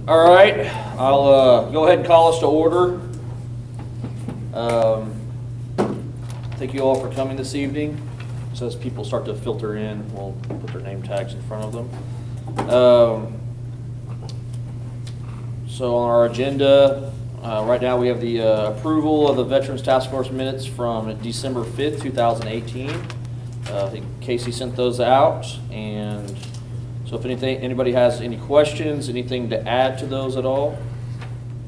All right, I'll go ahead and call us to order. Thank you all for coming this evening. So as people start to filter in, we'll put their name tags in front of them. So on our agenda, right now we have the approval of the Veterans Task Force minutes from December 5th, 2018. I think Casey sent those out, and so if anybody has any questions, anything to add to those at all?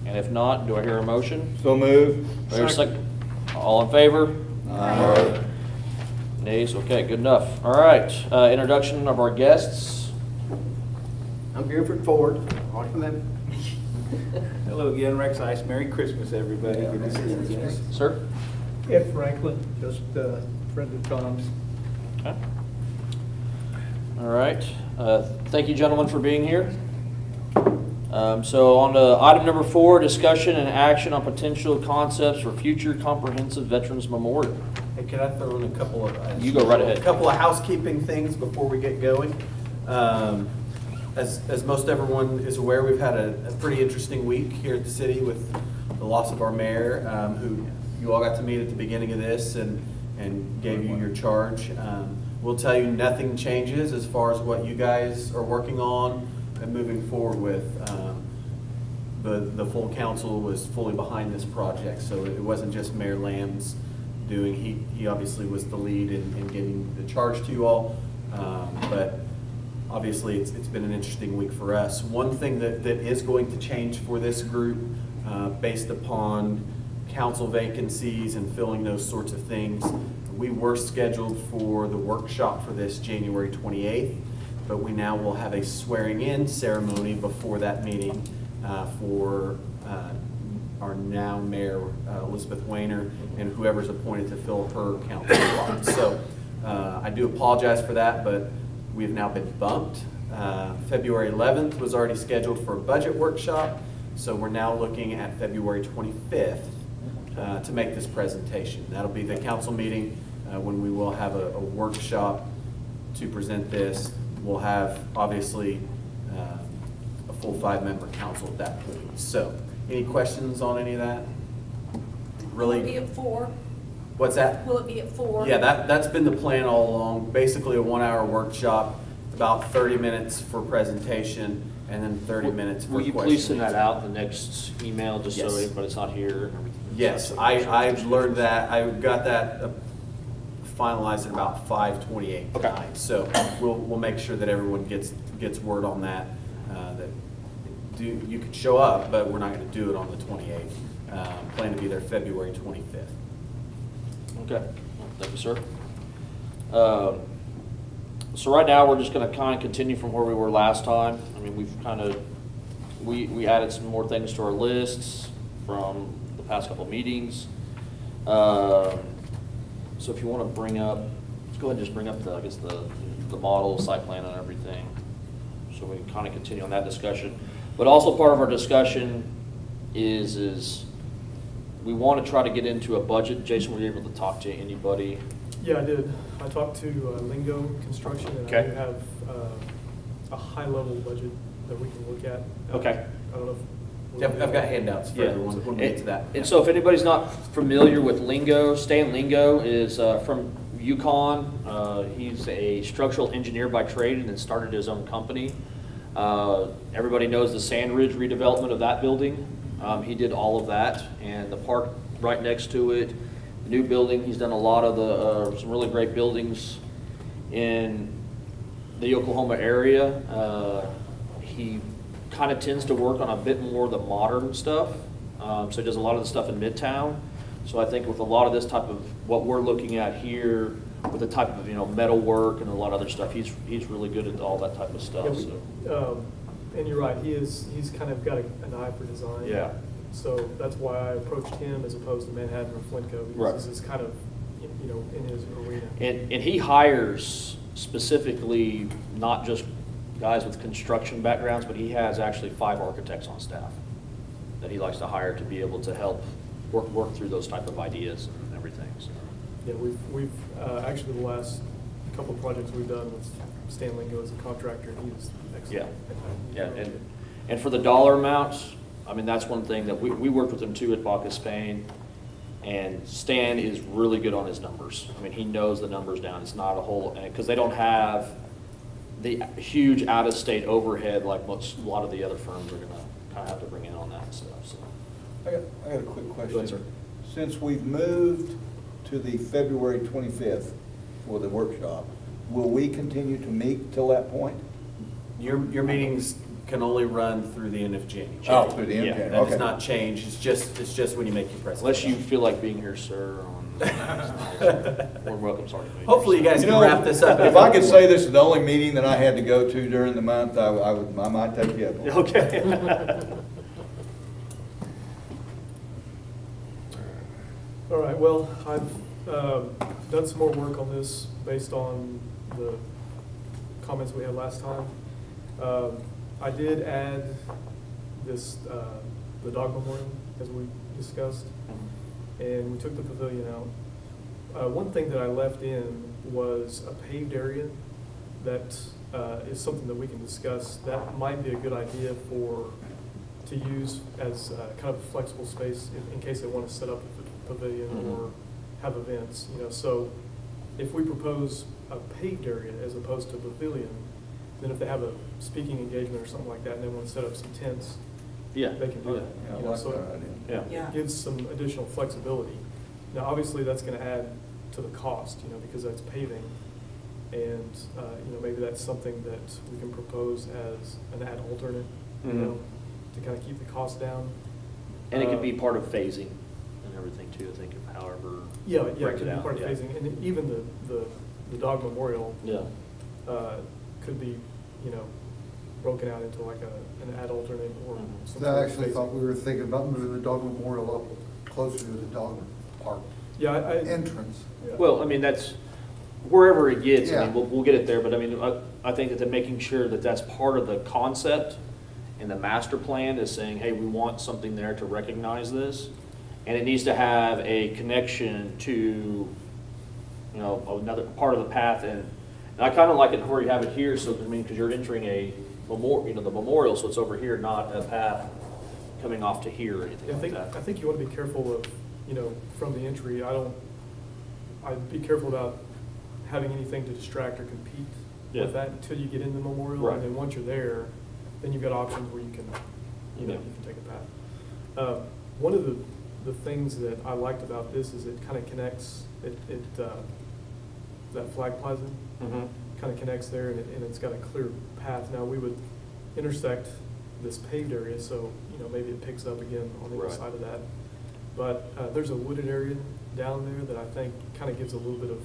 And if not, do I hear a motion? So moved. Second. All in favor? Aye. Nays? Okay, good enough. All right, introduction of our guests. I'm Buford Ford. Hello again, Rex Ice. Merry Christmas, everybody. Good to see you again. Sir? Ed Franklin, just a friend of Tom's. Okay. All right. Thank you, gentlemen, for being here. So on to item number 4, discussion and action on potential concepts for future comprehensive Veterans Memorial. Hey, can I throw in a couple of You go right ahead. A couple of housekeeping things before we get going? As most everyone is aware, we've had a pretty interesting week here at the city with the loss of our mayor, who you all got to meet at the beginning of this and gave you your charge. We'll tell you nothing changes as far as what you guys are working on and moving forward with. The full council was fully behind this project, so it wasn't just Mayor Lamb's doing. He obviously was the lead in getting the charge to you all, but obviously it's been an interesting week for us. One thing that is going to change for this group, based upon council vacancies and filling those sorts of things, we were scheduled for the workshop for this January 28th, but we now will have a swearing-in ceremony before that meeting for our now Mayor Elizabeth Weiner and whoever's appointed to fill her council spot. So I do apologize for that, but we have now been bumped. February 11th was already scheduled for a budget workshop, so we're now looking at February 25th to make this presentation. That'll be the council meeting when we will have a workshop to present this. We'll have, obviously, a full 5-member council at that point. So, any questions on any of that? Really? Will it be at 4? What's that? Will it be at 4? Yeah, that's been the plan all along. Basically a 1-hour workshop, about 30 minutes for presentation, and then 30 minutes for questions. Will you please send that out in the next email, just Yes. so everybody's not here? And everything? Yes, I've learned that. I got that finalized at about 5:28 Okay. tonight. So we'll make sure that everyone gets word on that. You could show up, but we're not going to do it on the 28th. Plan to be there February 25th. Okay, well, thank you, sir. So right now we're just going to kind of continue from where we were last time. I mean, we added some more things to our lists from the past couple meetings. So if you want to bring up, let's go ahead and just bring up the model, site plan, and everything, so we can kind of continue on that discussion. But also part of our discussion is we want to try to get into a budget. Jason, were you able to talk to anybody? Yeah, I did. I talked to Lingo Construction, and Okay. I do have a high-level budget that we can look at. Okay. I don't know if Yep, I've got handouts for everyone when we get to that. And so if anybody's not familiar with Lingo, Stan Lingo is from Yukon. He's a structural engineer by trade and then started his own company. Everybody knows the Sand Ridge redevelopment of that building. He did all of that, and the park right next to it, the new building. He's done a lot of the some really great buildings in the Oklahoma area. He kind of tends to work on a bit more of the modern stuff. So he does a lot of the stuff in Midtown. So I think with a lot of this type of what we're looking at here, with the type of metal work and a lot of other stuff, he's really good at all that type of stuff. Yeah, and you're right. He's kind of got an eye for design. Yeah. So that's why I approached him as opposed to Manhattan or Flintco, because Right. this is kind of in his arena. And he hires specifically not just guys with construction backgrounds, but he has actually 5 architects on staff that he likes to hire to be able to help work through those type of ideas and everything. So. Yeah, we've actually the last couple of projects we've done with Stan Lingo as a contractor, and he was excellent. Yeah, And for the dollar amounts, I mean, that's one thing that we worked with him too at Baca, Spain. And Stan is really good on his numbers. I mean, he knows the numbers down. It's not a whole, because they don't have the huge out-of-state overhead like a lot of the other firms are going to kind of have to bring in on that stuff. So. I got a quick question. Go ahead, sir. Since we've moved to the February 25th for the workshop, will we continue to meet till that point? Your meetings can only run through the end of January. Oh, through the end of Yeah, January. That does Okay. not change. It's just when you make your Unless you presentation. feel like being here, sir, more welcome, sorry. Hopefully you guys can wrap this up. If I could say this is the only meeting that I had to go to during the month, I might take you up on it. Okay. All right, well, I've done some more work on this based on the comments we had last time. I did add this, the dog memorial, as we discussed, and we took the pavilion out. One thing that I left in was a paved area that is something that we can discuss. That might be a good idea to use as kind of a flexible space in case they want to set up a pavilion or have events. So if we propose a paved area as opposed to a pavilion, then if they have a speaking engagement or something like that and they want to set up some tents, Yeah. they can do that. Yeah, I You know, like so that idea. Yeah. Yeah. it gives some additional flexibility. Now, obviously, that's going to add to the cost, because that's paving. And, maybe that's something that we can propose as an ad alternate, to kind of keep the cost down. And it could be part of phasing and everything too, I think, of however. Yeah, break it could be out, part of yeah. phasing. And even the dog memorial Yeah. could be, broken out into like an ad alternate or some I sort of actually phasing. thought we were thinking about moving the dog memorial up closer to the dog park Yeah, entrance. yeah. Well, I mean, that's wherever it gets, I mean, Yeah. we'll get it there, but I mean, I think that they're making sure that that's part of the concept and the master plan is saying, hey, we want something there to recognize this. And it needs to have a connection to, another part of the path. And I kind of like it where you have it here, so, I mean, because you're entering a memorial, the memorial, so it's over here, not a path coming off to here or anything Yeah, like that. I think you want to be careful of, from the entry, I'd be careful about having anything to distract or compete Yeah. with that until you get in the memorial. Right. And then once you're there, then you've got options where you can, you Yeah. can take a path. One of the things that I liked about this is it kind of connects, that flag plaza Mhm. kind of connects there, and it's got a clear path. Now, we would intersect this paved area, so, maybe it picks up again on the other Right. side of that. But there's a wooded area down there that I think kind of gives a little bit of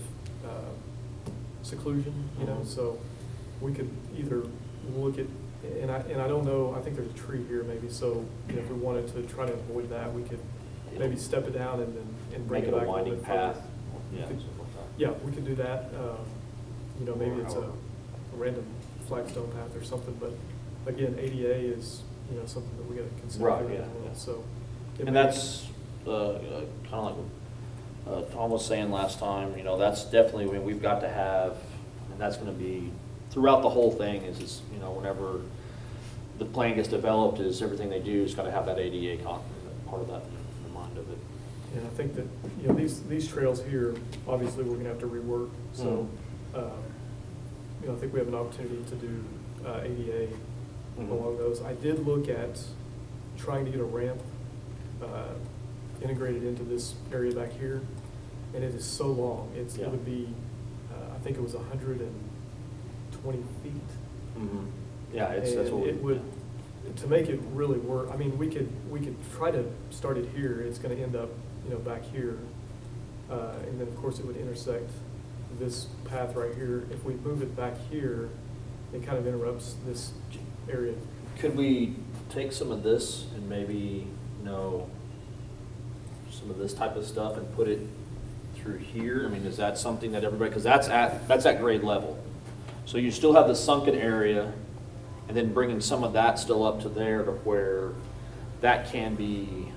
seclusion, Mhm. so we could either look at, and I don't know, I think there's a tree here maybe, so if we wanted to try to avoid that, we could maybe step it down and bring Make it it back a a little winding bit further. path. We Yeah. could- something like that. Yeah, we could do that. Maybe it's a random flagstone path or something, but again, ADA is, something that we gotta consider. Right, as yeah, well. yeah. So. it And may- that's kind of like what Tom was saying last time, that's definitely when we've got to have, and that's going to be throughout the whole thing is whenever the plan gets developed, is everything they do is got to have that ADA part of that in the mind of it. And I think that, these trails here, obviously, we're gonna have to rework, so, I think we have an opportunity to do ADA Mhm. along those. I did look at trying to get a ramp integrated into this area back here, and it is so long. It Yeah. would be, I think it was 120 feet. Yeah, that's And what it would, to make it really work, I mean, we could try to start it here, it's gonna end up, back here. And then, of course, it would intersect this path right here. If we move it back here, it kind of interrupts this area. Could we take some of this and maybe, some of this type of stuff and put it through here? I mean, is that something that everybody, because that's at grade level. So you still have the sunken area, and then bringing some of that still up to there to where that can be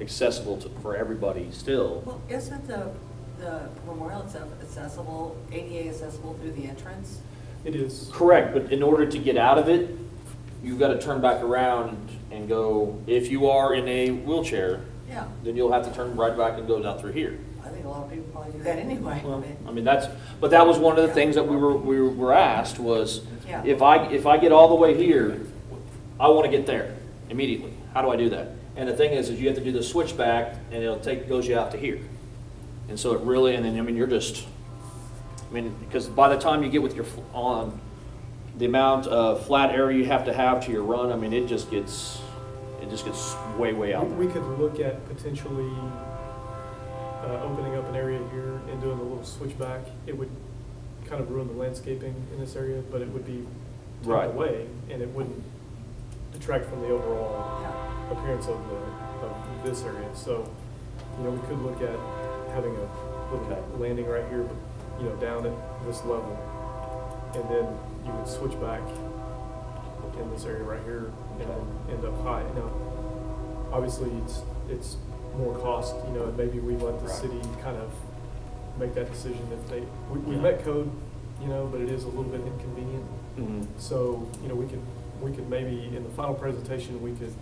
accessible for everybody still. Well, isn't the memorial itself accessible, ADA accessible through the entrance? It is. Correct, but in order to get out of it, you've got to turn back around and go, if you are in a wheelchair, Yeah, then you'll have to turn right back and go down through here. I think a lot of people probably do that anyway. Well, I mean, but that was one of the things that we were asked was, Yeah. if I get all the way here, I want to get there immediately. How do I do that? And the thing is you have to do the switchback, and goes you out to here. And so it really, and then, I mean, because by the time you get with the amount of flat area you have to have to your run, I mean, it just gets way, way out. We could look at potentially opening up an area here and doing a little switchback. It would kind of ruin the landscaping in this area, but it would be Right. tucked away, and it wouldn't detract from the overall Yeah. appearance of this area. So, we could look at having a little landing right here, but, down at this level. And then you would switch back in this area right here and then end up high. Now, obviously, it's more cost, and maybe we let the city kind of make that decision if we met code, but it is a little bit inconvenient. Mhm. So, we could maybe, in the final presentation, we could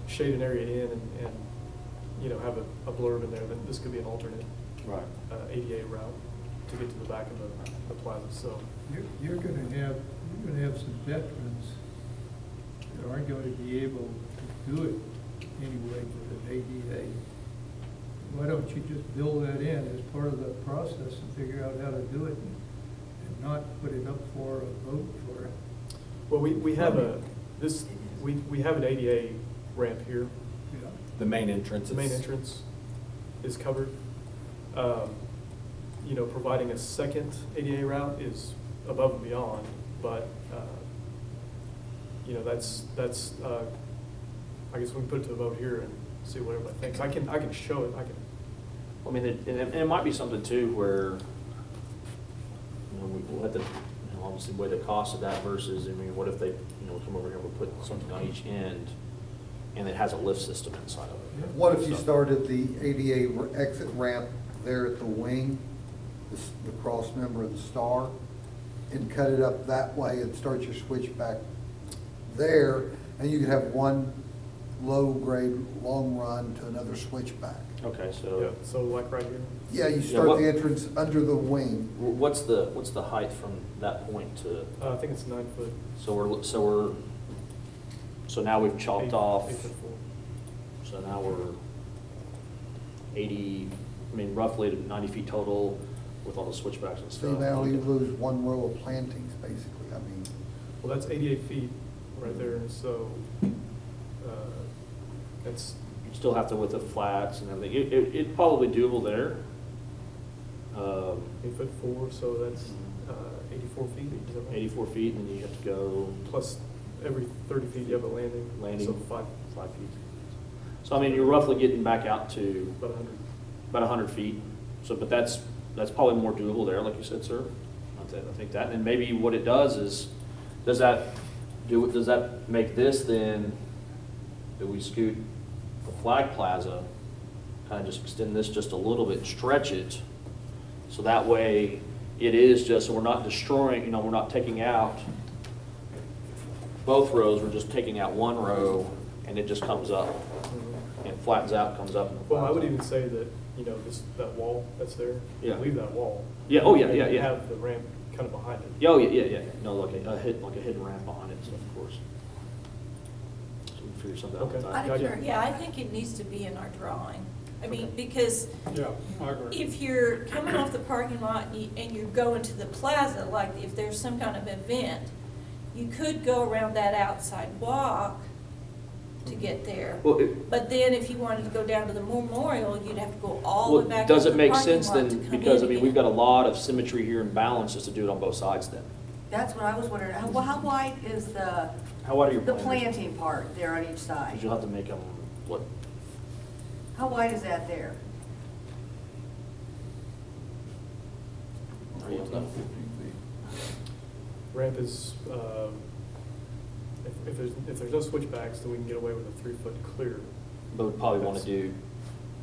shade an area in and have a blurb in there that this could be an alternate Right. ADA route to get to the back of the plaza. So, You're gonna have some veterans that aren't going to be able to do it anyway with an ADA. Why don't you just build that in as part of the process and figure out how to do it and not put it up for a vote for it? well, we have we have an ADA ramp here. Yeah. The main entrance. The main entrance is covered. Providing a second ADA route is above and beyond, but, that's, I guess we can put it to a vote here and see what everybody thinks. I can show it, I mean, and it might be something too where, we'll have to, obviously weigh the cost of that versus, I mean, what if they, come over here and we put something on each end and it has a lift system inside of it? What if you So- started the ADA exit ramp there at the wing, the cross member of the star, and cut it up that way and start your switchback there, and you could have one low-grade long run to another switchback. Okay, yeah, so like right here. Yeah, you Yeah, start what- the entrance under the wing. What's the height from that point to, I think it's 9 foot. so now we've chopped off, 8'4". so now we're 80, I mean, roughly 90 feet total with all the switchbacks and So stuff. now you lose one row of plantings, basically, I mean. Well, that's 88 feet right there, so, that's, Still have to with the flats and everything. It's probably doable there. 8'4", so that's 84 feet. Is that right? 84 feet, and then you have to go Plus, every 30 feet you have a landing. landing. So 5 feet. So I mean, you're roughly getting back out to about 100. about 100 feet. So, but that's probably more doable there, like you said, sir. I think that, and maybe what it does is, does that make this then, do we scoot the Flag Plaza, kind of just extend this just a little bit, stretch it, so that way it is just, so we're not destroying, we're not taking out both rows, we're just taking out one row, and it just comes up, and flattens out, comes up. And Well, I would flattens even out. say that, that wall that's there, Yeah. leave that wall. Yeah, oh, yeah, And yeah, you yeah. have the ramp kind of behind it. Yeah, oh, yeah. No, like a hidden ramp behind it, so of course. So we can figure something out with Okay. that. Gotcha. Yeah, I think it needs to be in our drawing. I mean, because Yeah, I agree. if you're coming off the parking lot and you're going to the plaza, like if there's some kind of event, you could go around that outside walk to get there. Well, But then if you wanted to go down to the memorial, you'd have to go all the way back to does the it make parking sense lot to then, come because, I in mean, we've again. got a lot of symmetry here and balance just to do it on both sides then? That's what I was wondering. How wide is the How wide are your the planters? planting part there on each side? Because you'll have to make them, what, How wide is that there? you have to- Ramp is, if there's no switchbacks, then we can get away with a 3-foot clear. but we'd probably want to do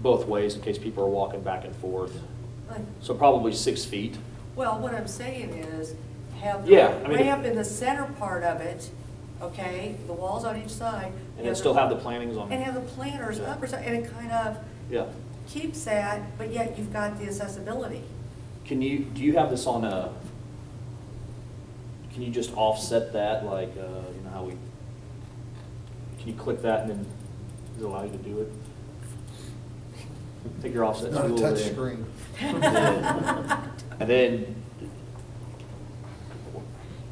both ways in case people are walking back and forth. Like, So probably 6 feet. well, what I'm saying is, have Yeah, the I mean, ramp in the center part of it okay, the walls on each side. And then still have the plantings on And it. have the planters up or something, and it kind of Yeah. keeps that, but yet you've got the accessibility. Do you have this on a, can you just offset that, like, you know how we, can you click that and then does it allow you to do it? Take your offset Not a tool. touch there. screen. And then,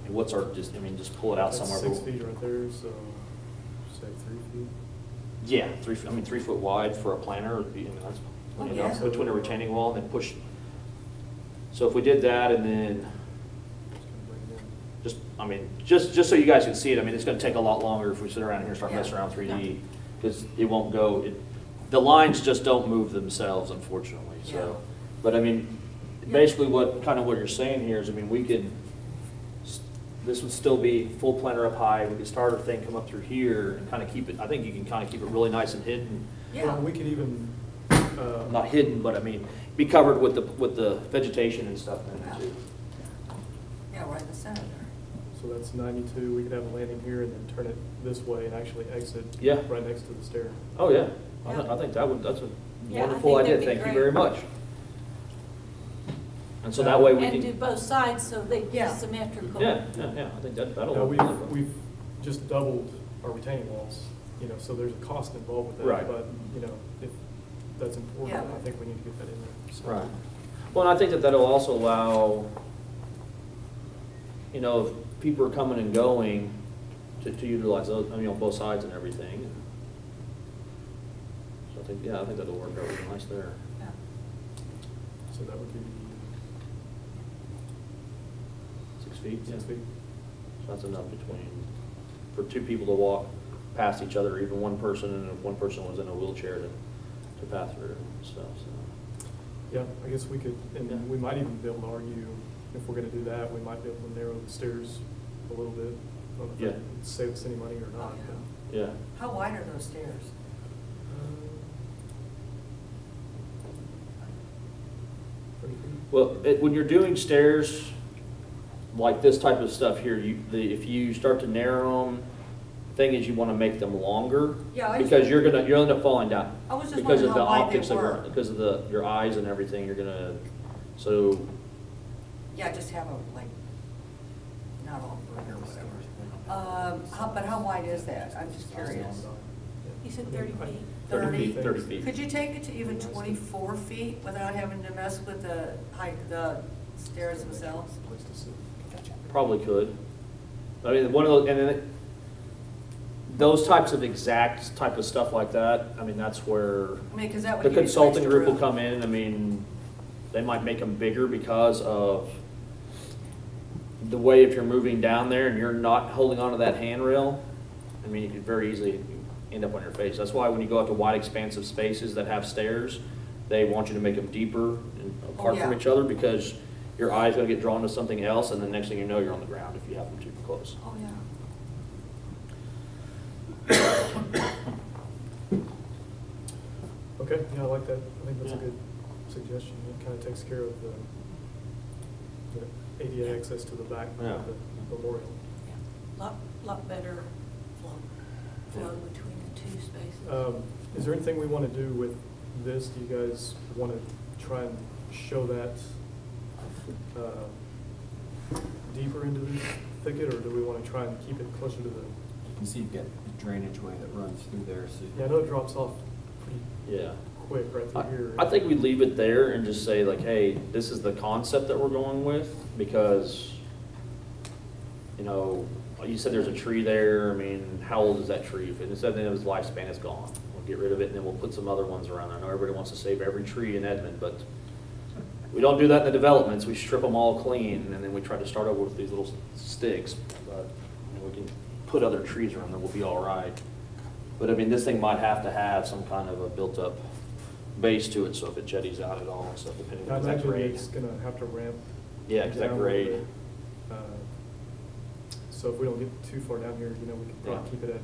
what's our, just, I mean, just pull it out That's somewhere. 6 feet right there, so say 3 feet. Yeah, 3 foot wide for a planter would be, I mean, that's, Oh, you know, yeah. between a retaining wall and then push. So if we did that and then, Just gonna bring it in. just so you guys can see it, I mean, it's gonna take a lot longer if we sit around here and start messing Yeah. around 3D, because it won't go, the lines just don't move themselves, unfortunately, Yeah. so. But I mean, Yeah. basically what you're saying here is, I mean, we could, this would still be full planter up high, we could start our thing, come up through here and kind of keep it, I think you can kind of keep it really nice and hidden. Yeah. Well, we could even, Not hidden, but I mean, be covered with the vegetation and stuff then too. Yeah, right in the center there. so that's 92, we could have a landing here and then turn it this way and actually exit Yeah. right next to the stair. Oh, yeah. Yeah. I think that's a Yeah, I wonderful think idea. that'd be Thank you great. very much. And so that way we And do can, both sides so they Yeah. be symmetrical. yeah, I think that'll Now, work. we've just doubled our retaining walls, you know, so there's a cost involved with that. Right. But, you know, if that's important, Yeah. I think we need to get that in there. So- Right. Well, and I think that'll also allow, you know, if people are coming and going to utilize those, I mean, on both sides and everything. So I think that'll work out really nice there. Yeah. So that would be 6 feet? 6 feet. So that's enough for two people to walk past each other, even one person, and if one person was in a wheelchair to pass through and stuff, so. Yeah, I guess we could, Yeah. and we might even be able to argue, if we're gonna do that, we might be able to narrow the stairs a little bit. I don't know if Yeah. that saves us any money or not, Oh, but. Yeah. How wide are those stairs? 30 feet? Well, when you're doing stairs, like this type of stuff here, if you start to narrow them, thing is you want to make them longer. Yeah, I just- Because you'll end up falling down. I was just Because of wondering the how wide they optics of were. because of your eyes and everything, you're gonna, so, Yeah, just have a, like, not all brick or whatever. But how wide is that? I'm just curious. You said 30 feet. 30 feet. Could you take it to even 24 feet without having to mess with the height, the stairs themselves? Place to sit. Probably could. I mean, one of those, and then those types of exact type of stuff like that, I mean, that's where I mean, because that would the give you some consulting extra group will room. come in. I mean, they might make them bigger because of the way if you're moving down there and you're not holding onto that handrail, I mean, you could very easily end up on your face. That's why when you go out to wide expansive spaces that have stairs, they want you to make them deeper and apart from yeah. each other because your eye's gonna get drawn to something else and the next thing you know, you're on the ground if you have them too close. Oh, yeah. Okay, yeah, I like that. I think that's a Yeah. good suggestion. It kind of takes care of the ADA access to the back Yeah. of the memorial. Yeah. Lot better flow between the two spaces. Is there anything we want to do with this? Do you guys want to try and show that deeper into the thicket, or do we want to try and keep it closer to the, You can see you've got the drainage way that runs through there, so. yeah, I know it drops off pretty Yeah. quick right through here. I think we leave it there and just say like, hey, this is the concept that we're going with because, you know, you said there's a tree there. I mean, how old is that tree? If it said that it was lifespan, it's gone. We'll get rid of it and then we'll put some other ones around there. I know everybody wants to save every tree in Edmond, but we don't do that in the developments. We strip them all clean and then we try to start over with these little sticks. But you know, we can put other trees around there, we'll be all right. But I mean, this thing might have to have some kind of a built-up base to it, so if it jetties out at all and stuff, depending I on that imagine grade. it's going to have to ramp. Yeah, 'cause that down a little grade. bit. So if we don't get too far down here, you know, we could probably Yeah. keep it at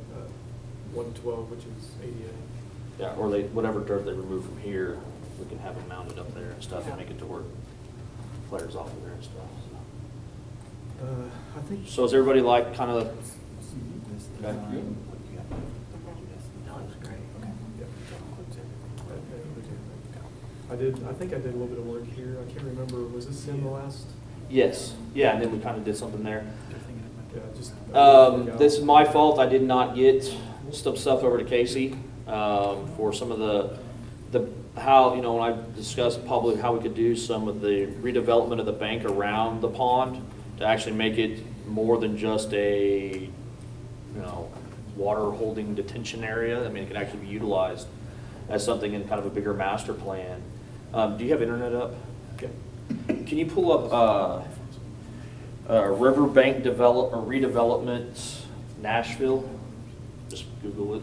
112, which is ADA. Yeah, or whatever dirt they remove from here, we can have it mounted up there and stuff and Yeah. make it to where it flares off of there and stuff. I think. So is everybody like kind of this Okay. design. No, it's great. I think I did a little bit of work here. I can't remember, was this in the last? Yes, yeah, and then we kind of did something there. Yeah, just. This is my fault, I did not get some stuff over to Casey, for some of the, how, you know, when I discussed publicly how we could do some of the redevelopment of the bank around the pond to actually make it more than just a, you know, water holding detention area. I mean, it could actually be utilized as something in kind of a bigger master plan. Do you have internet up? Okay. Can you pull up Riverbank redevelopment Nashville? Just Google it.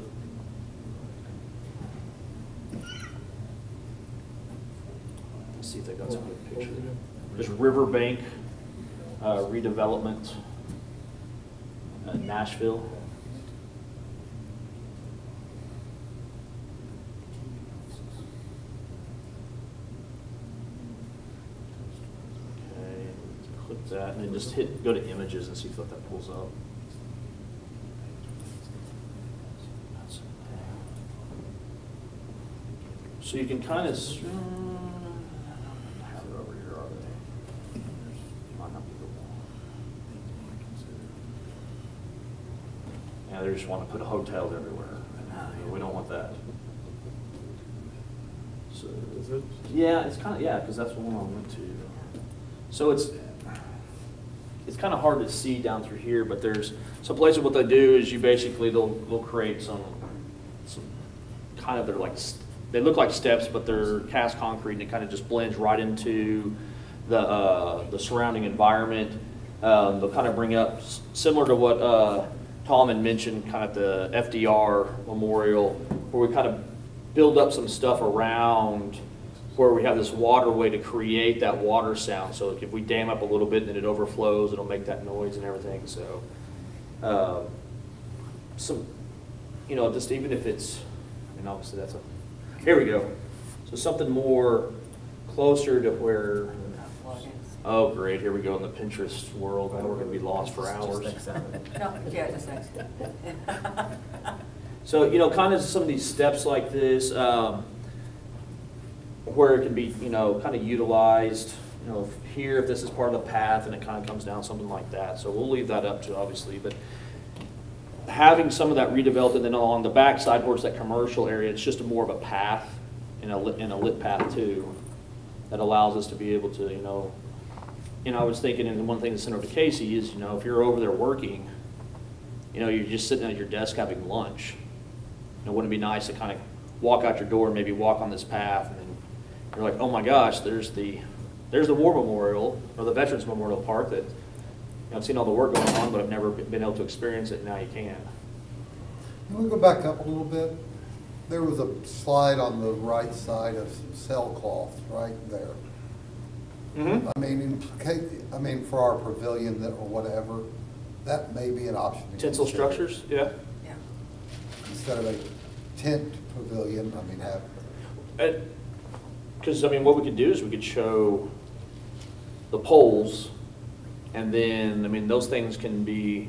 Let's see if they got some good pictures. Just Riverbank redevelopment Nashville. Okay, click that, and then just go to images and see what that pulls up. So you can kind of, have it over here, are they? Might not be the one. Yeah, they just want to put hotels everywhere. We don't want that. So, Is it? yeah, it's kind of, yeah, because that's the one I went to. So it's kind of hard to see down through here, but there's some places what they do is you basically, they'll create some kind of, they're like, they look like steps, but they're cast concrete, and it kind of just blends right into the surrounding environment. They'll kind of bring up, similar to what Tom had mentioned, kind of the FDR Memorial, where we kind of build up some stuff around where we have this waterway to create that water sound. So if we dam up a little bit, then it overflows, it'll make that noise and everything. So, some, you know, just even if it's, I mean, obviously that's a, here we go. So something more closer to where, oh great, here we go in the Pinterest world. Now we're gonna be lost for hours. No, yeah, just exit. So, you know, kind of some of these steps like this, where it can be, you know, kind of utilized, you know, here, if this is part of the path and it kind of comes down, something like that. So we'll leave that up to, obviously, but having some of that redeveloped, and then on the back side where it's that commercial area, it's just more of a path, and a lit path too, that allows us to be able to, you know, I was thinking, and one thing that's sent over to Casey is, you know, if you're over there working, you know, you're just sitting at your desk having lunch. You know, wouldn't it be nice to kind of walk out your door and maybe walk on this path, and then you're like, oh my gosh, there's the War Memorial, or the Veterans Memorial Park that, you know, I've seen all the work going on, but I've never been able to experience it, and now you can. Can we go back up a little bit? There was a slide on the right side of some sailcloth right there. Mm-hmm. I mean, for our pavilion or whatever, that may be an option. to Tinsel consider. structures, yeah. Yeah. Instead of a tent pavilion, I mean, have. Because, I mean, what we could do is we could show the poles, and then, I mean, those things can be,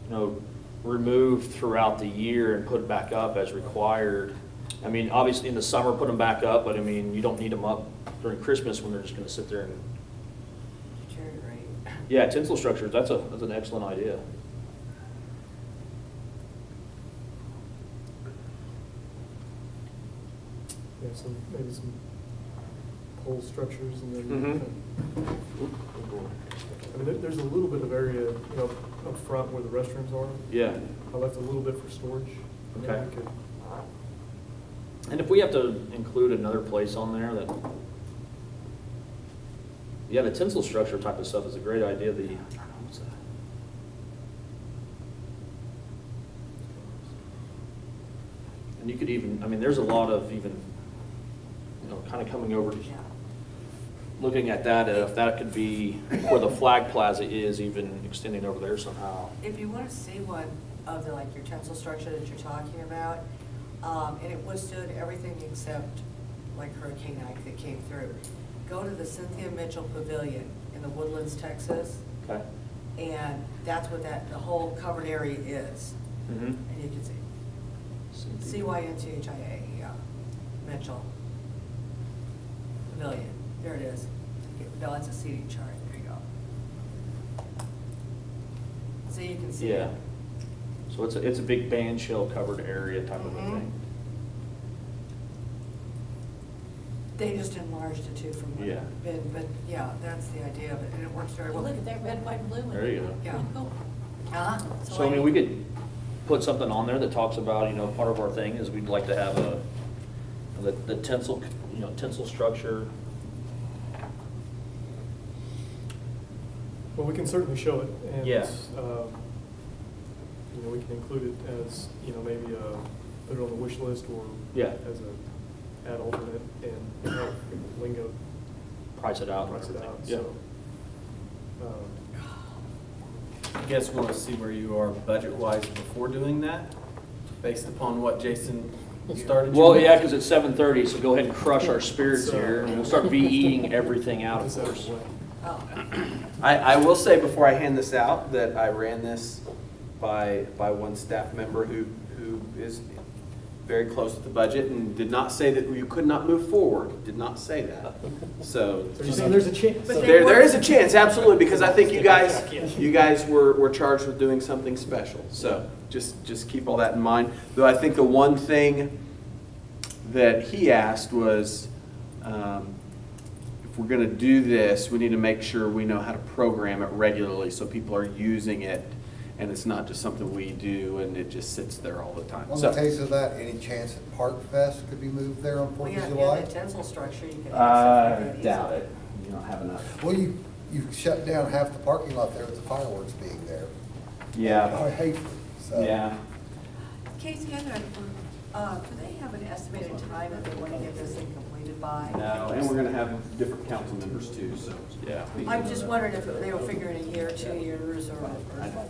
you know, removed throughout the year and put back up as required. I mean, obviously in the summer, put them back up, but I mean, you don't need them up during Christmas when they're just going to sit there and. Cherry rate. Yeah, tinsel structures, that's an excellent idea. Yeah, maybe some pole structures, and then. Mm-hmm. I mean, there's a little bit of area, you know, up front where the restrooms are. Yeah. I left a little bit for storage. Okay. We could- And if we have to include another place on there that, yeah, the tinsel structure type of stuff is a great idea. What's that? And you could even, I mean, there's a lot of even, you know, kind of coming over to, looking at that, if that could be where the Flag Plaza is, even extending over there somehow. If you want to see one of the, like, your tinsel structure that you're talking about, and it withstood everything except like Hurricane Ike that came through, go to the Cynthia Mitchell Pavilion in the Woodlands, Texas. Okay. And that's what the whole covered area is. Mhm. And you can see, CYNTHIA, yeah, Mitchell. Pavilion, there it is. No, that's a seating chart, there you go. So you can see Yeah. it. So it's a big band shell covered area type of a Mhm. thing. They just enlarged it too from what Yeah. it been, but yeah, that's the idea of it, and it works very well. Look at that red, white, and blue one. There you go. Yeah. Pretty cool. So I mean, we could put something on there that talks about, you know, part of our thing is we'd like to have the tensile, you know, tensile structure. Well, we can certainly show it, and, Yeah. you know, we can include it as, you know, maybe put it on the wish list or Yeah. as a add alternate and have Lingo Price it out. and price it everything. out, Yeah. so. You guys want to see where you are budget-wise before doing that, based upon what Jason started? you Well, with? yeah, because it's 7:30, so go ahead and crush our spirits So- here, and we'll start VEing everything out, of Is that course. what- Oh, I will say before I hand this out that I ran this by one staff member who is very close to the budget and did not say that you could not move forward, did not say that. So So you're saying there's a chance? But they there is a chance, absolutely, because I think you guys were charged with doing something special. So just keep all that in mind. Though I think the one thing that he asked was, if we're going to do this, we need to make sure we know how to program it regularly so people are using it and it's not just something we do and it just sits there all the time. On So, the case of that, any chance that Park Fest could be moved there on well, Fourth yeah, of if you July? have the tensile structure, you can access it. doubt it. You don't have enough. Well, you shut down half the parking lot there with the fireworks being there. I Yeah. hate it, so. Yeah. Casey, do they have an estimated time that they want to get this thing completed by? No, and we're going to have different council members too, so, yeah. I'm just wondering if they were figuring a year, 2 years, or.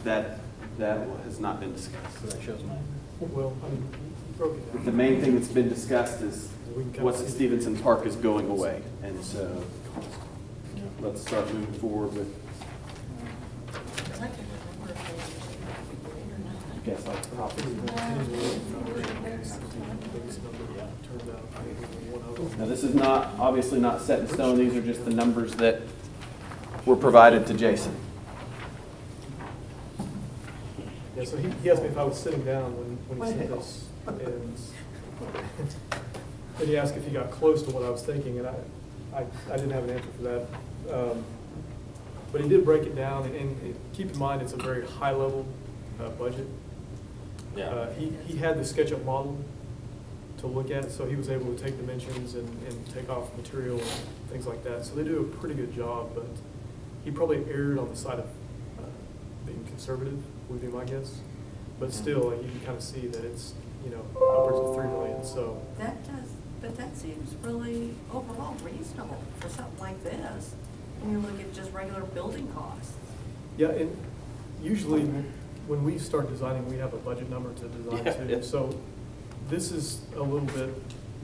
That has not been discussed. Well, I mean, you broke it down. The main thing that's been discussed is We can kind of what's see- at Stevenson Park is going away. And so let's start moving forward with, Because I can remember if they- I guess, like property. Biggest number turned out, I think, one of them. Now, this is not, obviously not set in stone. These are just the numbers that were provided to Jason. Yeah, so he asked me if I was sitting down when he said this, and then he asked if he got close to what I was thinking, and I didn't have an answer for that. But he did break it down, and keep in mind, it's a very high-level budget. Yeah. He had the SketchUp model to look at, so he was able to take dimensions and take off material and things like that. So they do a pretty good job, but he probably erred on the side of being conservative, would be my guess. But still, you can kind of see that it's, you know, upwards of $3 million, so. That does, but that seems really overall reasonable for something like this. When you look at just regular building costs. Yeah, and usually when we start designing, we have a budget number to design Yeah. to. So this is a little bit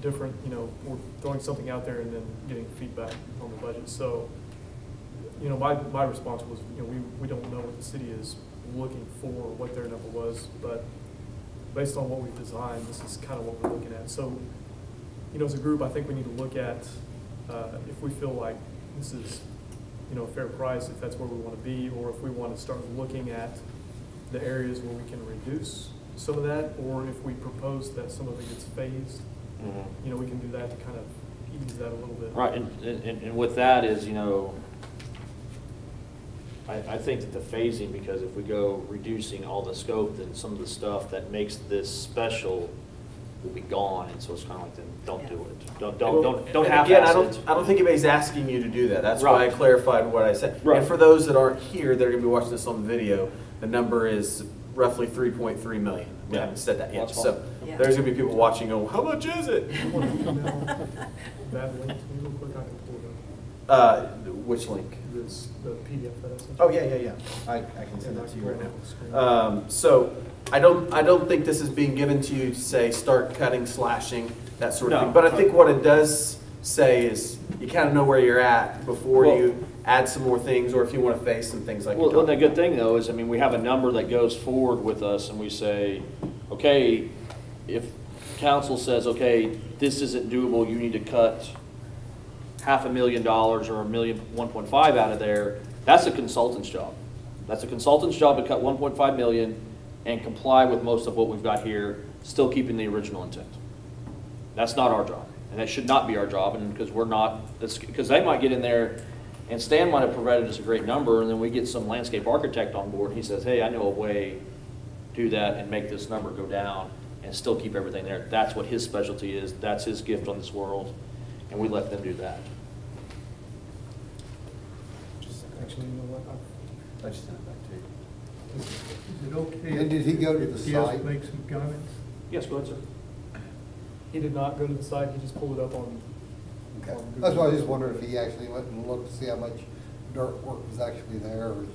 different, you know, we're throwing something out there and then getting feedback on the budget. So, you know, my response was, you know, we don't know what the city is looking for, what their number was, but based on what we've designed, this is kind of what we're looking at. So, you know, as a group, I think we need to look at if we feel like this is, you know, a fair price, if that's where we want to be, or if we want to start looking at the areas where we can reduce some of that, or if we propose that some of it gets phased, you know, we can do that to kind of ease that a little bit. Right, and with that is, you know, I think that the phasing, because if we go reducing all the scope, then some of the stuff that makes this special will be gone, and so it's kind of like, then don't do it. Don't And half-ass again, it. I don't think anybody's asking you to do that. That's why I Right. clarified what I said. Right. And for those that aren't here, they're going to be watching this on video, the number is roughly 3.3 million. We Yeah. haven't said that yet. That's So fine. Yeah. there's going to be people watching going, how much is it? You want to email that link to me real quick? I can pull it up. Which link? This, the PDF that I sent. Oh, yeah. I can send And I that to can you right pull it up on the screen. now. So I don't think this is being given to you to say start cutting, slashing, that sort of No. thing. But I think what it does say is you kind of know where you're at before Well- you add some more things, or if you want to face some things like Well, you're and the talking good thing though is, I mean, we have a number that goes forward with us and we say, okay, if council says, okay, this isn't doable, you need to cut $500,000 or $1.5 million out of there, that's a consultant's job. That's a consultant's job to cut 1.5 million and comply with most of what we've got here, still keeping the original intent. That's not our job, and that should not be our job, and because we're not, because they might get in there, and Stan might have provided us a great number, and then we get some landscape architect on board, and he says, hey, I know a way to do that and make this number go down and still keep everything there. That's what his specialty is, that's his gift on this world, and we let them do that. Actually, you know what? I just sent it back to you. Is it okay? And did he go to the if he has site? to make some comments? Yes, go ahead, sir. He did not go to the site, he just pulled it up on. Okay, on Google. that's why I was just wondering if he actually went and looked to see how much dirt work was actually there, or.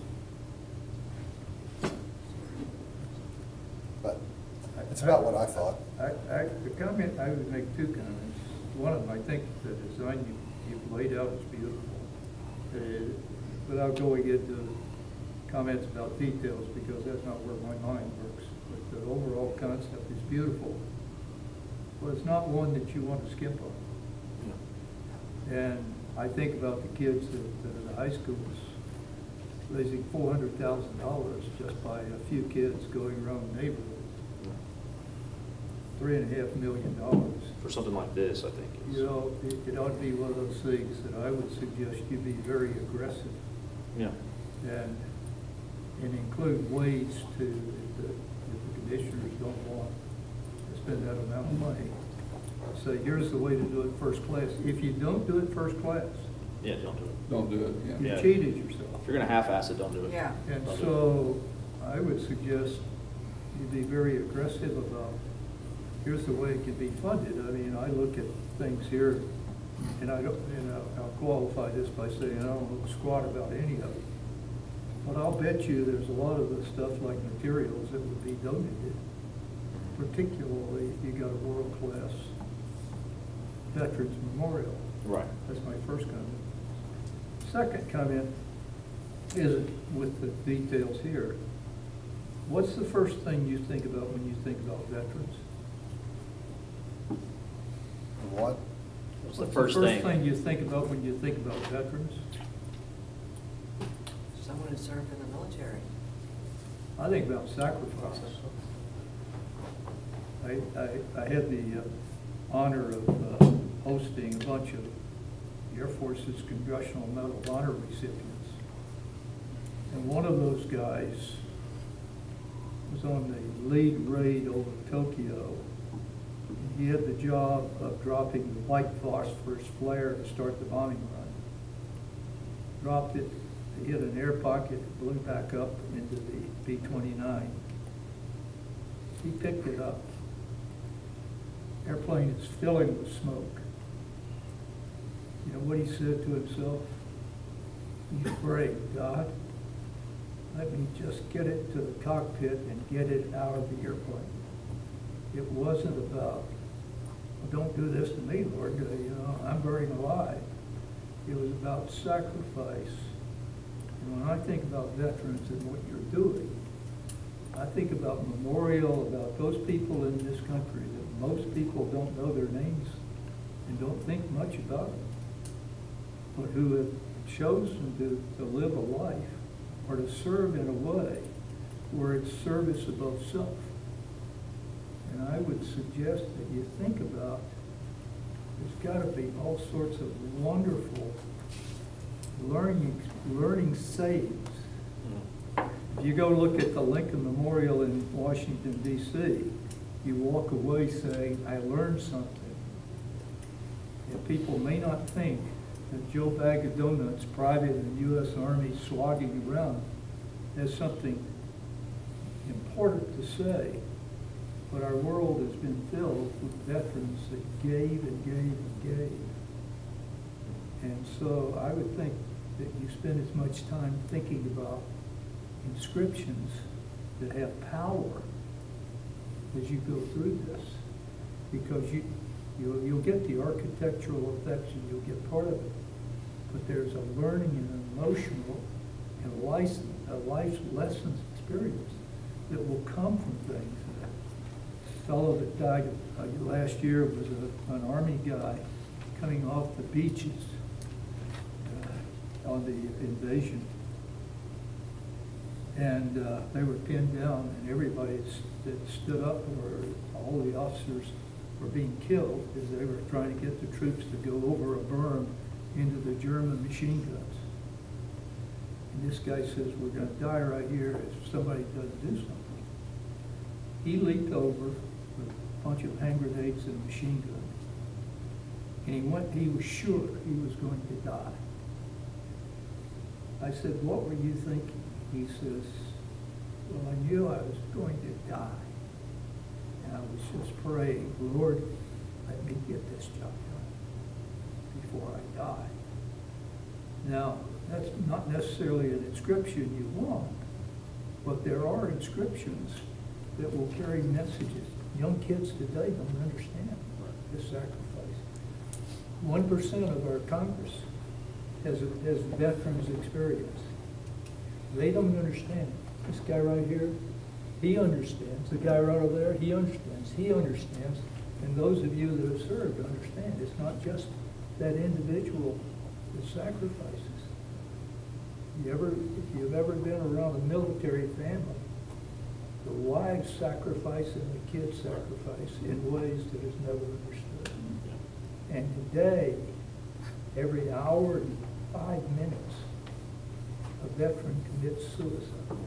But it's about what I thought. The comment, I would make two comments. One of them, I think the design you've laid out is beautiful. Without going into comments about details, because that's not where my mind works, but the overall concept is beautiful. But it's not one that you want to skip on. And I think about the kids that are the high schools raising $400,000 just by a few kids going around the neighborhood. $3.5 million. For something like this, I think. You know, it ought to be one of those things that I would suggest you be very aggressive Yeah. and include ways to, if the commissioners don't want to spend that amount of money, say, here's the way to do it first class. If you don't do it first class, Yeah, don't do it. Don't do it, yeah. you Yeah. cheated yourself. If you're gonna half-ass it, don't do it. Yeah. And Don't do it. so I would suggest you be very aggressive about, here's the way it can be funded. I mean, I look at things here, and I'll qualify this by saying I don't know squat about any of it. But I'll bet you there's a lot of the stuff like materials that would be donated, particularly if you got a world-class Veterans Memorial. Right. That's my first comment. Second comment is with the details here. What's the first thing you think about when you think about veterans? What? What's the What's first the thing? first thing you think about when you think about veterans? Someone who served in the military. I think about sacrifice. I had the honor of hosting a bunch of Air Force's Congressional Medal of Honor recipients. And one of those guys was on the lead raid over Tokyo. He had the job of dropping the white phosphorus flare to start the bombing run. Dropped it, it hit an air pocket, blew back up into the B-29. He picked it up. Airplane is filling with smoke. You know what he said to himself? He prayed, God, let me just get it to the cockpit and get it out of the airplane. It wasn't about, well, don't do this to me, Lord, you know, I'm burning alive. It was about sacrifice. And when I think about veterans and what you're doing, I think about memorial, about those people in this country that most people don't know their names and don't think much about them, but who have chosen to live a life or to serve in a way where it's service above self. And I would suggest that you think about, there's got to be all sorts of wonderful learning sayings. If you go look at the Lincoln Memorial in Washington, D.C., you walk away saying, I learned something. And people may not think that Joe Bag of Donuts, private in the U.S. Army slogging around, has something important to say. But our world has been filled with veterans that gave and gave and gave. And so I would think that you spend as much time thinking about inscriptions that have power as you go through this, because you'll get the architectural effects and you'll get part of it. but there's a learning and emotional and life's lessons experience that will come from things. A fellow that died last year was an Army guy coming off the beaches on the invasion. And they were pinned down, and everybody that stood up, or all the officers were being killed as they were trying to get the troops to go over a berm into the German machine guns. And this guy says, we're going to die right here if somebody doesn't do something. He leaped over with a bunch of hand grenades and a machine gun. And he was sure he was going to die. I said, what were you thinking? He says, well, I knew I was going to die. And I was just praying, Lord, let me get this job done before I die. Now, that's not necessarily an inscription you want, but there are inscriptions that will carry messages. Young kids today don't understand this sacrifice. 1% of our Congress has veterans experience. They don't understand it. This guy right here, he understands. The guy right over there, he understands. He understands. And those of you that have served understand. It's not just that individual that sacrifices. If you've ever been around a military family, the wives sacrifice and the kids sacrifice in ways that is never understood. And today, every hour and 5 minutes, a veteran commits suicide.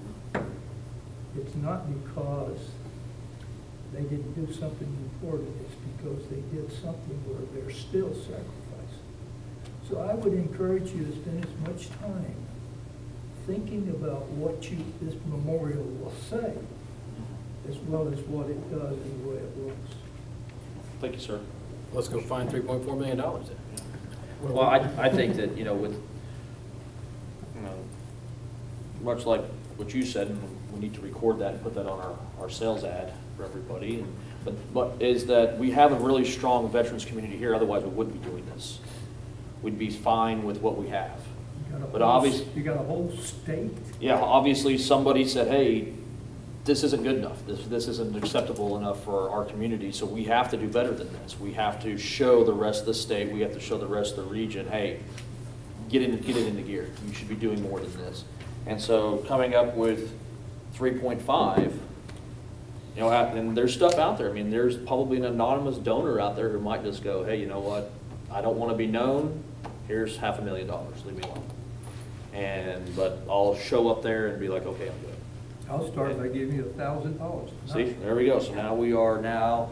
It's not because they didn't do something important, it's because they did something where they're still sacrificing. So I would encourage you to spend as much time thinking about what this memorial will say, as well as what it does and the way it looks. Thank you, sir. Let's go find $3.4 million then. Well, I think that, with, much like what you said, we need to record that and put that on our sales ad for everybody. But is that we have a really strong veterans community here, otherwise we wouldn't be doing this. We'd be fine with what we have. But obviously, you got a whole state. Yeah, obviously somebody said, hey, this isn't good enough. This isn't acceptable enough for our community, so we have to do better than this. We have to show the rest of the state, we have to show the rest of the region, hey, get it into gear. You should be doing more than this. And so coming up with 3.5, and there's stuff out there. I mean, there's probably an anonymous donor out there who might just go, hey, you know what? I don't want to be known. Here's $500,000. Leave me alone. But I'll show up there and be like, okay, I'll do it. I'll start by giving you $1,000. See, there we go. So now we are down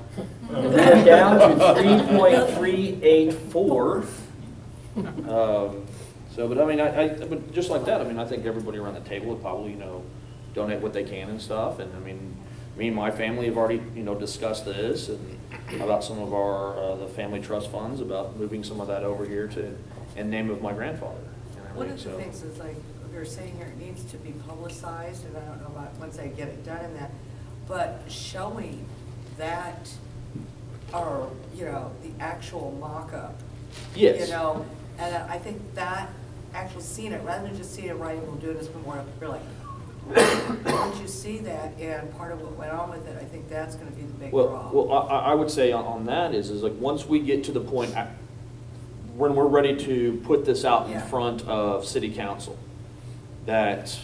to 3.384. But I mean, but just like that, I mean, I think everybody around the table would probably, donate what they can and stuff. And I mean, me and my family have already, discussed this and about some of our the family trust funds, about moving some of that over here to in name of my grandfather. One of the things is, like we were saying here, it needs to be publicized, and I don't know about once they get it done in that, but showing that, or the actual mock-up. Yes. And I think that actually seeing it, rather than just seeing it writing, we'll do it as memorial, you're like, once you see that and part of what went on with it, I think that's going to be the big draw. Well, I would say on that is like once we get to the point when we're ready to put this out in front of city council, that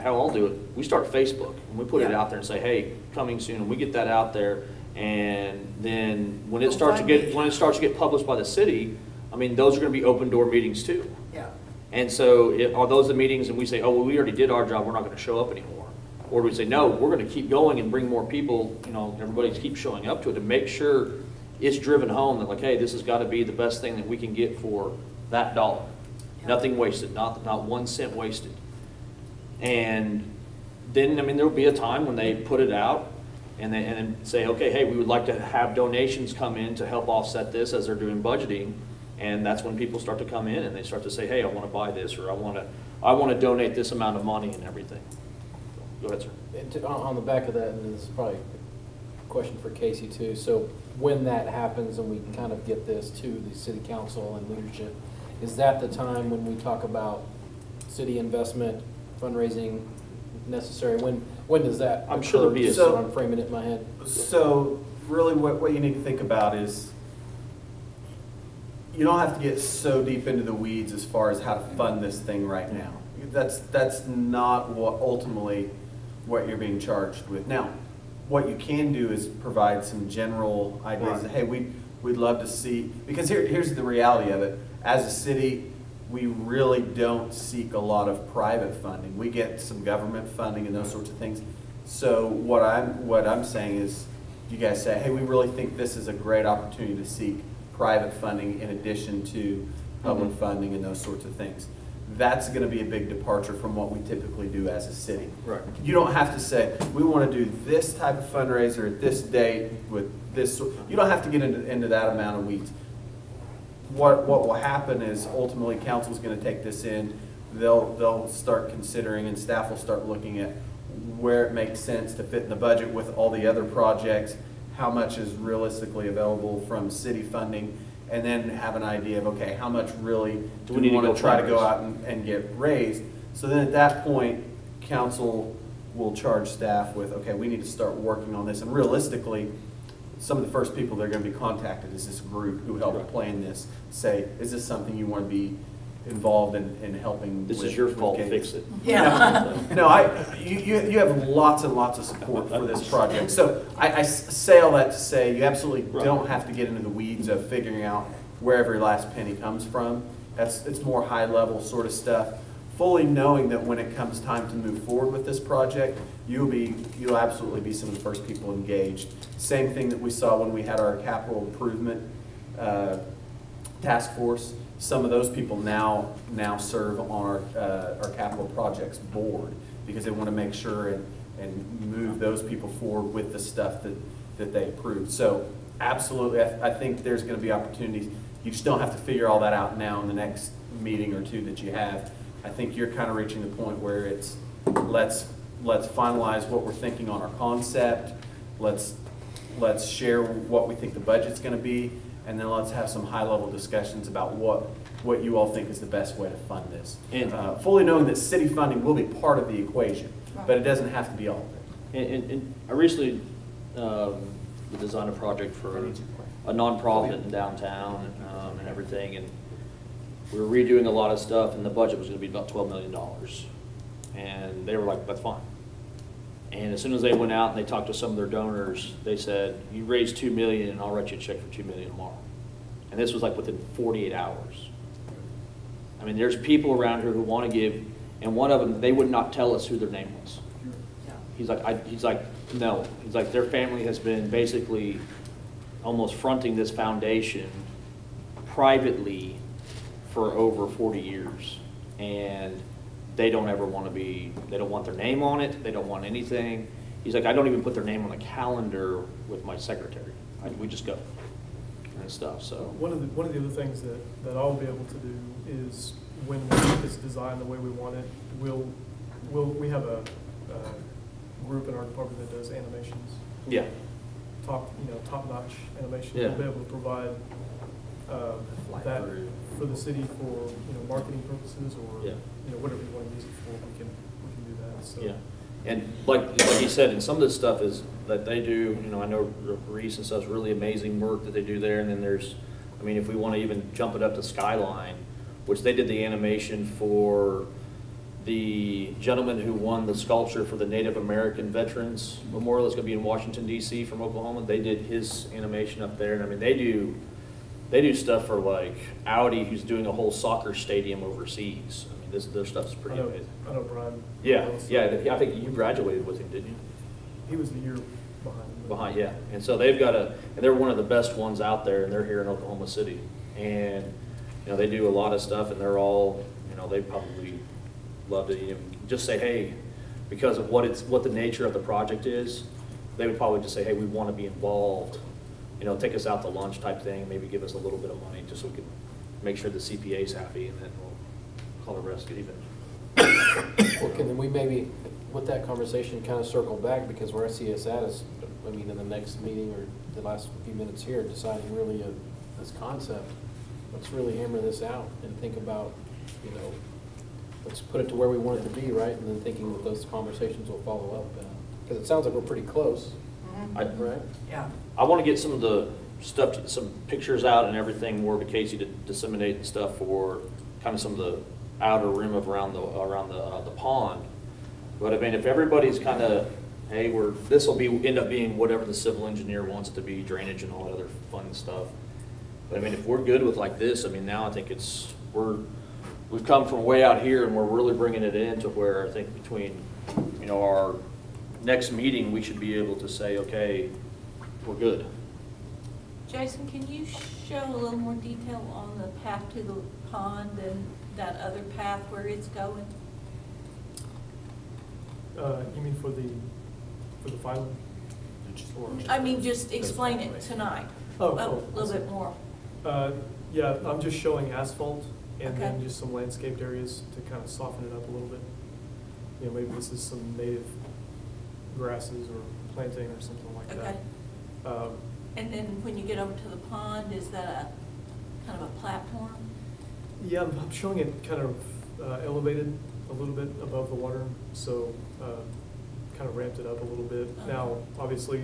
how I'll do it, we start Facebook and we put it out there and say, hey, coming soon, and we get that out there, and then when it starts to get published by the city, I mean, those are going to be open door meetings too. Yeah. And so are those the meetings and we say, oh, well, we already did our job, we're not going to show up anymore? Or do we say, no, we're going to keep going and bring more people, everybody keeps showing up to it to make sure it's driven home that like, hey, this has got to be the best thing that we can get for that dollar. Yeah. Nothing wasted, not 1 cent wasted. And then, I mean, there will be a time when they put it out and then say, okay, hey, we would like to have donations come in to help offset this as they're doing budgeting. And that's when people start to come in and they start to say, hey, I want to buy this, or I want to donate this amount of money and everything. Go ahead, sir. And on the back of that, and this is probably a question for Casey too. So when that happens and we can kind of get this to the city council and leadership, is that the time when we talk about city investment, fundraising necessary? When does that I'm sure there'll be a- So I'm framing it in my head. So really what you need to think about is you don't have to get so deep into the weeds as far as how to fund this thing right now. That's not what ultimately what you're being charged with. Now, what you can do is provide some general ideas. Right. Hey, we'd love to see, because here's the reality of it. As a city, we really don't seek a lot of private funding. We get some government funding and those sorts of things. So what I'm saying is, you guys say, hey, we really think this is a great opportunity to seek private funding in addition to public funding and those sorts of things. That's going to be a big departure from what we typically do as a city. Right. You don't have to say, we want to do this type of fundraiser at this date with this. You don't have to get into that amount of weeds. What will happen is ultimately council's going to take this in. They'll start considering, and staff will start looking at where it makes sense to fit in the budget with all the other projects, how much is realistically available from city funding, and then have an idea of, okay, how much really do we want to try to go out and get raised. So then at that point, council will charge staff with, okay, we need to start working on this. And realistically, some of the first people they're going to be contacted is this group who helped plan this, say, is this something you want to be involved in helping This with, is your fault, games? fix it. Yeah. No, you have lots and lots of support for this project. So I say all that to say you absolutely don't have to get into the weeds of figuring out where every last penny comes from. It's more high level sort of stuff. Fully knowing that when it comes time to move forward with this project, you'll absolutely be some of the first people engaged. Same thing that we saw when we had our capital improvement task force. Some of those people now serve on our capital projects board because they want to make sure and move those people forward with the stuff that they approved. So absolutely, I think there's going to be opportunities. You just don't have to figure all that out now in the next meeting or two that you have. I think you're kind of reaching the point where it's let's finalize what we're thinking on our concept. Let's share what we think the budget's going to be. And then let's have some high-level discussions about what you all think is the best way to fund this. And fully knowing that city funding will be part of the equation, but it doesn't have to be all of it. And I recently designed a project for a nonprofit in downtown and everything, and we were redoing a lot of stuff, and the budget was going to be about $12 million. And they were like, that's fine. And as soon as they went out and they talked to some of their donors, they said, you raise $2 million and I'll write you a check for $2 million tomorrow. And this was like within 48 hours. I mean, there's people around here who want to give, and one of them, they would not tell us who their name was. He's like, no. He's like, their family has been basically almost fronting this foundation privately for over 40 years. And they don't ever want to be, they don't want their name on it, they don't want anything. He's like, I don't even put their name on the calendar with my secretary. We just go and stuff, so. One of the other things that I'll be able to do is when we get this designed the way we want it, we have a group in our department that does animations. Yeah. Top-notch animation. Yeah. We'll be able to provide that for the city for marketing purposes or whatever you want to use it for. We can do that. So. Yeah, and like he said, and some of this stuff is that they do. I know Reese and stuff's really amazing work that they do there. And then there's, I mean, if we want to even jump it up to Skyline, which they did the animation for the gentleman who won the sculpture for the Native American Veterans Memorial that's going to be in Washington, D.C. from Oklahoma. They did his animation up there, and I mean, they do stuff for like Audi, who's doing a whole soccer stadium overseas. I mean, their stuff's pretty amazing. I know Brian. Yeah. I think you graduated with him, didn't you? He was the year behind. Behind, yeah. And so they've got and they're one of the best ones out there, and they're here in Oklahoma City. And they do a lot of stuff, and they're all, they probably love to just say, hey, because of what the nature of the project is, they would probably just say, hey, we want to be involved. Take us out to lunch type thing, maybe give us a little bit of money just so we can make sure the CPA's happy, and then we'll call the rest even. Well, can we maybe, with that conversation, kind of circle back, because where I see us at is, in the next meeting or the last few minutes here, deciding really this concept. let's really hammer this out and think about, you know, let's put it to where we want it to be, right? And then thinking that those conversations will follow up. Because it sounds like we're pretty close, right? Yeah. I want to get some of the stuff, some pictures out and everything more to Casey to disseminate and stuff for kind of some of the outer rim of around the pond. But I mean, if everybody's kind of, hey, this will end up being whatever the civil engineer wants it to be, drainage and all that other fun stuff. But I mean, if we're good with like this, I mean, now I think we've come from way out here and we're really bringing it into where I think between, you know, our next meeting, we should be able to say, okay, we're good. Jason, can you show a little more detail on the path to the pond and that other path where it's going? You mean for the filing? I mean, just explain it tonight. Oh, A cool. little bit more. Yeah, I'm just showing asphalt and then Okay. just some landscaped areas to kind of soften it up a little bit. You know, maybe this is some native grasses or planting or something like Okay. that. And then when you get over to the pond, is that a kind of a platform? Yeah, I'm showing it kind of elevated a little bit above the water, so kind of ramped it up a little bit. Okay. Now, obviously,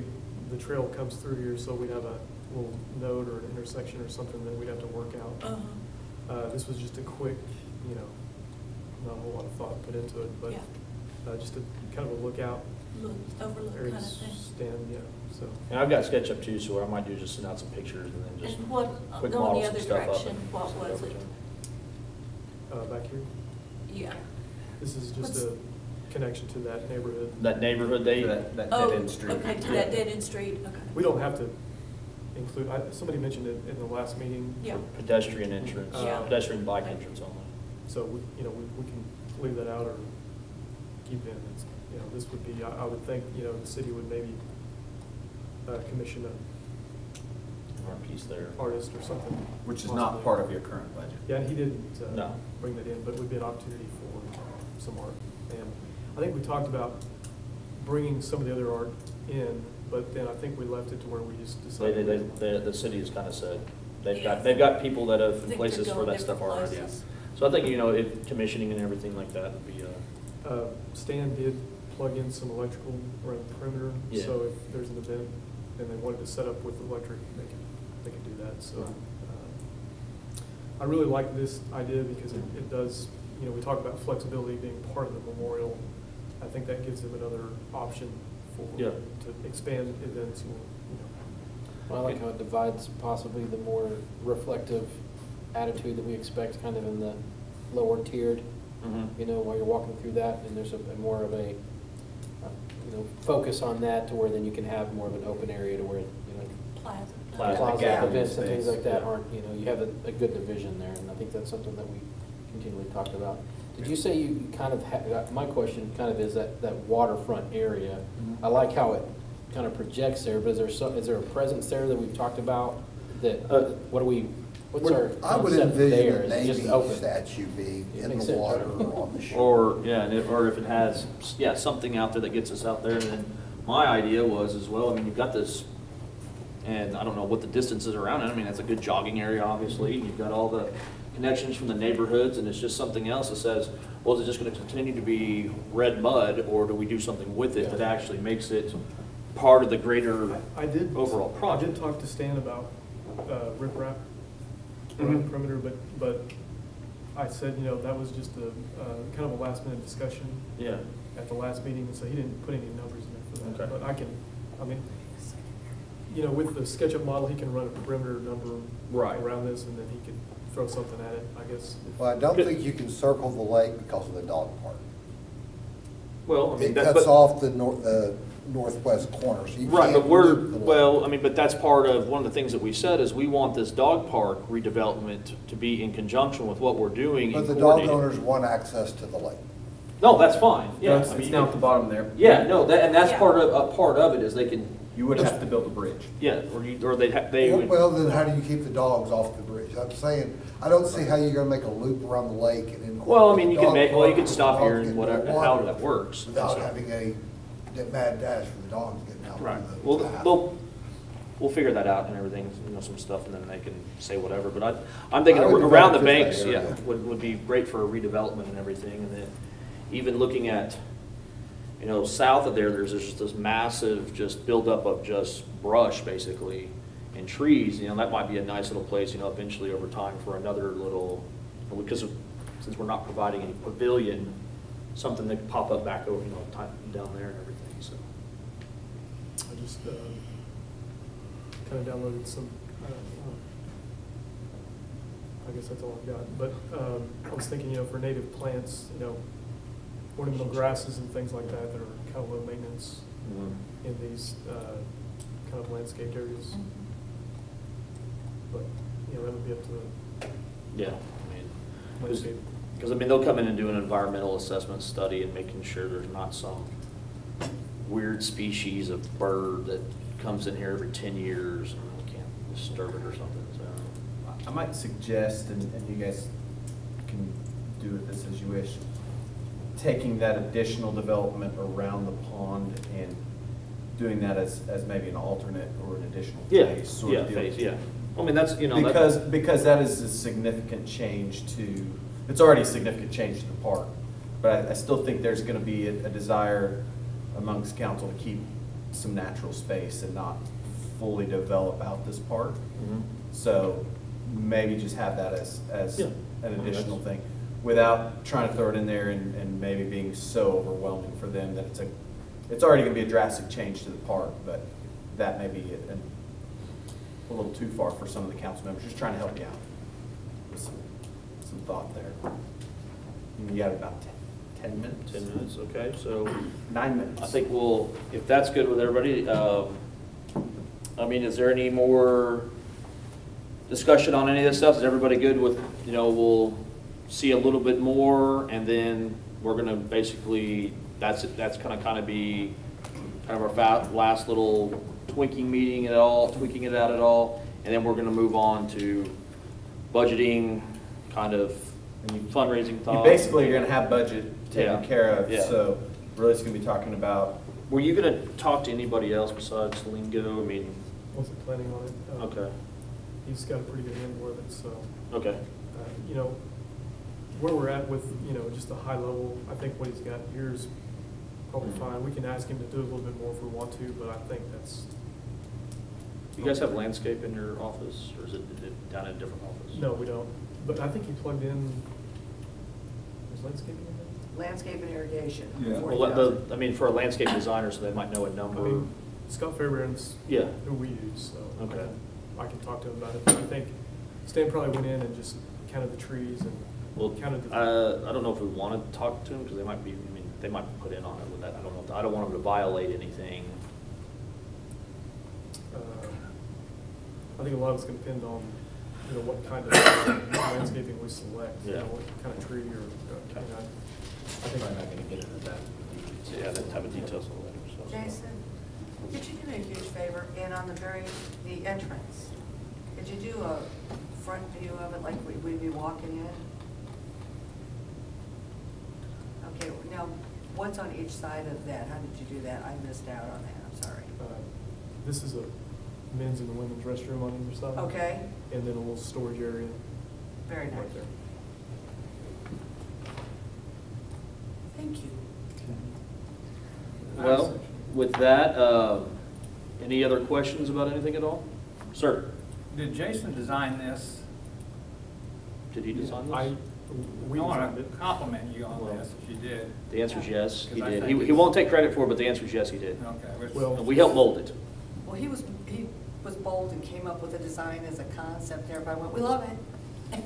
the trail comes through here, so we have a little node or an intersection or something that we'd have to work out. Uh-huh. This was just a quick, you know, not a whole lot of thought put into it, but Yeah. just a kind of a lookout Overlook area kind to of thing. stand, yeah, so. And I've got SketchUp too, so what I might do is just send out some pictures and then just And what, quick going model the some other stuff up. direction, and what send was over it? to 'em. Back here, Yeah. this is just What's- a connection to that neighborhood. That neighborhood, they, That Oh, dead end street. okay, to that dead end street, okay. We don't have to include, somebody mentioned it in the last meeting. Yeah. pedestrian entrance, Yeah. pedestrian bike entrance only. So, we can leave that out or keep it in. It's, you know, this would be, I would think, you know, the city would maybe commission Our piece there. an artist or something. Which is not part of your current budget. Yeah, and he didn't No. bring that in, but it would be an opportunity for some art. And I think we talked about bringing some of the other art in, but then I think we left it to where we just decided. The city has kind of said, they've Yeah. got people that I have think places they're for going that stuff different already. places. So I think, you know, if commissioning and everything like that would be, Stan did plug in some electrical around the perimeter, Yeah. so if there's an event and they wanted to set up with electric, they can do that, so. I really like this idea because it does, you know, we talk about flexibility being part of the memorial. I think that gives them another option for, Yeah. to expand events or, you know. Well, I like how it divides possibly the more reflective attitude that we expect kind of in the lower tiered, you know, while you're walking through that, and there's a more of a, you know, focus on that to where then you can have more of an open area to where, you know, Plaza. Plaza. plaza events and things space, like that yeah. aren't, you know, you have a good division there, and I think that's something that we continually talked about. Did you say you kind of, my question kind of is that waterfront area, I like how it kind of projects there, but is there a presence there that we've talked about that, what's our I would concept envision there? a Is it just Navy open? statue being It in makes the sense, water right? or on the shore. or if it has, something out there that gets us out there. And then my idea was as well, I mean, you've got this, and I don't know what the distance is around it. I mean, that's a good jogging area, obviously. You've got all the connections from the neighborhoods, and it's just something else that says, well, is it just gonna continue to be red mud, or do we do something with it that actually makes it part of the greater I did. overall I project? did talk to Stan about riprap around the perimeter, but I said, you know, that was just a kind of a last minute discussion Yeah, at the last meeting, so he didn't put any numbers in there for that. Okay. But I mean, you know, with the SketchUp model, he can run a perimeter number Right. around this, and then he could throw something at it, I guess. Well, I don't think you can circle the lake because of the dog park. well, I mean, It that, cuts but, off the northwest corner, so you right, can't but we're, loop the lake. well, I mean, but that's part of, one of the things that we said is we want this dog park redevelopment to be in conjunction with what we're doing But and the dog coordinating. owners want access to the lake. No, that's fine, yeah. It's I mean, it's you down can- at the bottom there. Yeah, no, and that's Yeah. part of it is they can, You would have to build a bridge. yeah, or they would. Well, then how do you keep the dogs off the bridge? I'm saying, I don't see how you're gonna make a loop around the lake and then. Well, I mean, you can dog make, well, you park can stop for here dogs and getting whatever, in the how water that works. Without So- having a mad dash for the dogs getting out. Right, on the well, path. we'll figure that out and everything, you know, some stuff, and then they can say whatever. But I'm thinking I would around the develop banks, just that yeah, area. would be great for redevelopment and everything. And then even looking at, you know, south of there, there's just this massive just buildup of just brush, basically, and trees. You know, that might be a nice little place, you know, eventually over time for another little, since we're not providing any pavilion, something that could pop up back over, you know, down there and everything, so. I just kind of downloaded some, I guess that's all I've got. But I was thinking, you know, for native plants, you know, ornamental grasses and things like that that are kind of low maintenance in these kind of landscaped areas. But, you know, that would be up to the Yeah, I mean, landscape. because I mean, they'll come in and do an environmental assessment study and making sure there's not some weird species of bird that comes in here every 10 years and we can't disturb it or something, so. I might suggest, and you guys can do with this as you wish, taking that additional development around the pond and doing that as maybe an alternate or an additional phase sort of deal. Phase, yeah. I mean, that's, you know. Because that is a significant change to, it's already a significant change to the park, but I still think there's gonna be a desire amongst council to keep some natural space and not fully develop out this park. Mhm. So maybe just have that as Yeah. an additional thing, without trying to throw it in there and maybe being so overwhelming for them that it's already gonna be a drastic change to the park, but that may be a little too far for some of the council members. Just trying to help you out with some thought there. You got about 10 minutes? 10 minutes, okay, so 9 minutes. I think we'll, if that's good with everybody, I mean, is there any more discussion on any of this stuff? Is everybody good with, you know, we'll see a little bit more and then we're gonna basically, that's gonna kind of be kind of our last little tweaking it out at all, and then we're gonna move on to budgeting, kind of fundraising You thoughts. basically are gonna have budget taken Yeah. care of, Yeah. so really it's gonna be talking about, Were you gonna talk to anybody else besides Lingo? I mean, Wasn't planning on it. okay, He's got a pretty good handle of it, so. okay, You know, where we're at with, you know, just a high level, I think what he's got here is probably Mhm. fine. We can ask him to do a little bit more if we want to, but I think that's. you guys have landscape in your office, or is it down in a different office? No, we don't. But I think he plugged in, is landscaping in there? Landscape and irrigation. Yeah. Well, 40,000. I mean, for a landscape designer, so they might know a I number. mean, Scott Fairbairn's Yeah. who we use, so. Okay. I can talk to him about it. But I think Stan probably went in and just counted the trees and Well, counted the. I don't know if we want to talk to them, because they might be, I mean, they might put in on it with that. I don't know. I don't want them to violate anything. I think a lot of it's gonna depend on, you know, what kind of landscaping we select. You Yeah. know, what kind of tree or, you know, I think I'm not gonna get into that. So, yeah, that type of details will later, so. Jason, could you do me a huge favor, and on the entrance, could you do a front view of it, like we'd be walking in? Okay, now, what's on each side of that? How did you do that? I missed out on that, I'm sorry. this is a men's and women's restroom on either side. Okay, And then a little storage area very nice. right there. Thank you. Well, with that, any other questions about anything at all? Sir, Did Jason design this? did he design this? We I want designed to it. compliment you on Well, this, if you did. The answer is yes, he Because I did. think He it's- won't take credit for it, but the answer is yes, he did. Okay. Well- And we helped mold it. Well, he was bold and came up with a design as a concept, and everybody went, we love it.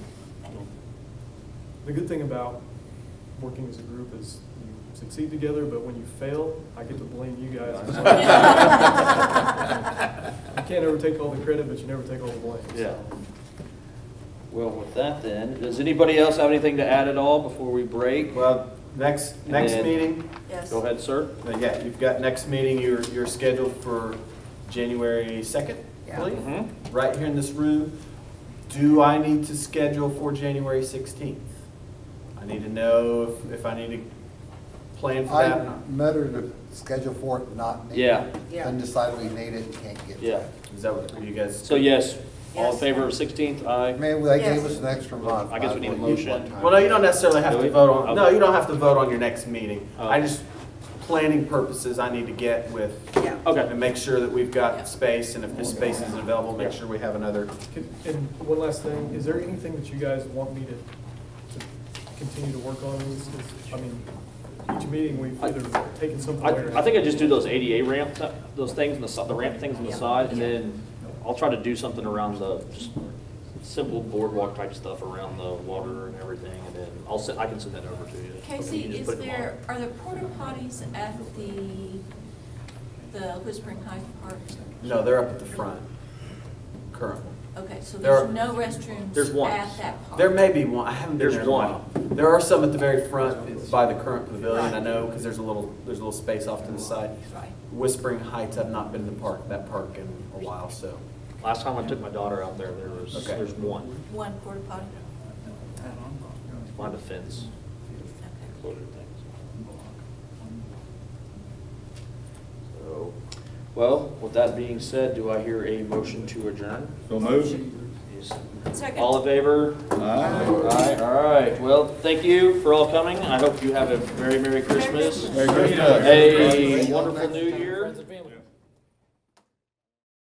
The good thing about working as a group is you succeed together, but when you fail, I get to blame you guys. You can't ever take all the credit, but you never take all the blame. Yeah. Well, with that then, does anybody else have anything to add at all before we break? Well, next then- meeting, Yes. Go ahead, sir. yeah, you've got next meeting, you're scheduled for January 2nd, I Yeah. believe, Mhm. right here in this room. Do I need to schedule for January 16th? I need to know if I need to plan for that? I'd better to schedule for it, not need Yeah. it, Yeah. than decide we need it and can't get it. Yeah. Is that what you guys? So yes, all in Yes. favor of 16th? Aye. Man, they gave Yes. us an extra month. I guess we need a believe, motion. one time. Well, no, you don't necessarily have Do to we? vote on, no, Okay. you don't have to vote on your next meeting. Oh. I just, planning purposes, I need to get with, Yeah. Okay. and make sure that we've Yeah. got space, and if this space isn't available, make sure we have another. And one last thing, is there anything that you guys want me to continue to work on? I mean, each meeting we've either taken something away or. I think I just do those ADA ramp, those things, and the ramp things on the Yeah. side, and then I'll try to do something around the, just simple boardwalk type stuff around the water and everything, and then I can send that over to you. You Casey, can just is put them there, on. are there porta potties at the Whispering Heights Park? No, they're up at the front, currently. Okay, so There are- there's no restrooms There's one. at that park? There may be one, I haven't been There's there in a one. while. There are some at the very front by the current pavilion, I know, because there's a little space off to the side. Right. Whispering Heights, I've not been to that park in a while, so. Last time I took my daughter out there, Okay. there's one, One porta potty? by the fence, Okay. included things. So, well, with that being said, do I hear a motion to adjourn? So moved. Yes. Second. All in favor? Aye. All right, well, thank you for all coming. I hope you have a very Merry Christmas. Merry Christmas. A wonderful New Year. Friends and family.